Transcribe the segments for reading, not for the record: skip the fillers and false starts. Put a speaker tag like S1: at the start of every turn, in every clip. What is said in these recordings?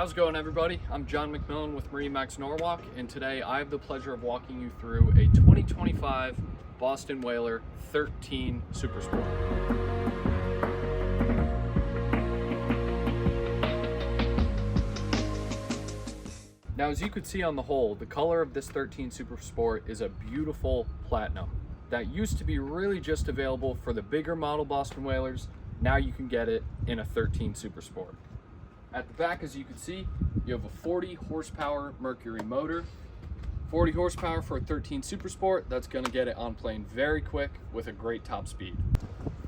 S1: How's it going, everybody? I'm John McMillan with MarineMax Norwalk, and today I have the pleasure of walking you through a 2025 Boston Whaler 13 Super Sport. Now, as you could see on the hull, the color of this 13 Super Sport is a beautiful platinum. That used to be really just available for the bigger model Boston Whalers. Now you can get it in a 13 Super Sport. At the back, as you can see, you have a 40 horsepower Mercury motor. 40 horsepower for a 13 Super Sport, that's gonna get it on plane very quick with a great top speed.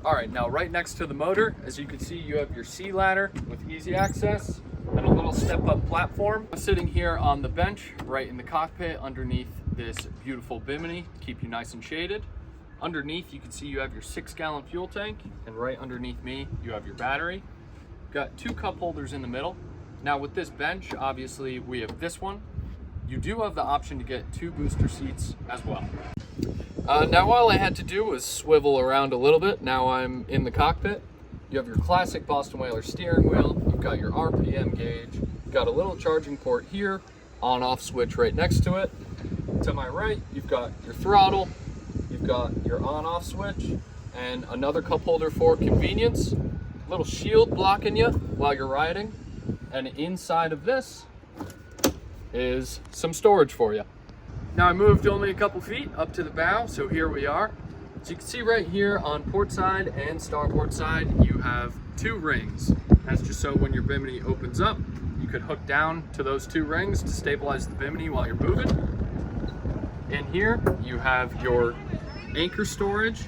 S1: All right, now right next to the motor, as you can see, you have your sea ladder with easy access and a little step-up platform. I'm sitting here on the bench, right in the cockpit, underneath this beautiful bimini to keep you nice and shaded. Underneath, you can see you have your 6-gallon fuel tank, and right underneath me, you have your battery. Got 2 cup holders in the middle. Now with this bench, obviously we have this one. You do have the option to get 2 booster seats as well. Now all I had to do was swivel around a little bit. Now I'm in the cockpit. You have your classic Boston Whaler steering wheel. You've got your RPM gauge. You've got a little charging port here, on-off switch right next to it. To my right, you've got your throttle. You've got your on-off switch and another cup holder for convenience. Little shield blocking you while you're riding, and inside of this is some storage for you. Now I moved only a couple feet up to the bow, so here we are. So you can see right here on port side and starboard side, you have 2 rings. That's just so when your bimini opens up, you could hook down to those 2 rings to stabilize the bimini while you're moving. In here, you have your anchor storage,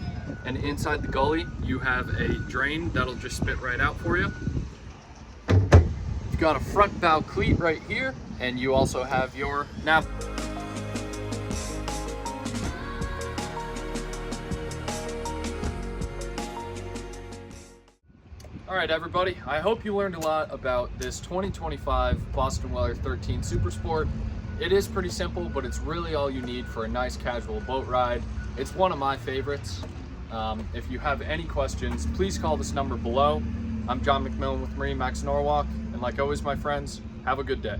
S1: and inside the gully, you have a drain that'll just spit right out for you. You've got a front bow cleat right here, and you also have your nav. All right, everybody, I hope you learned a lot about this 2025 Boston Whaler 13 Super Sport. It is pretty simple, but it's really all you need for a nice casual boat ride. It's one of my favorites. If you have any questions, please call this number below. I'm John McMillan with MarineMax Norwalk, and like always, my friends, have a good day.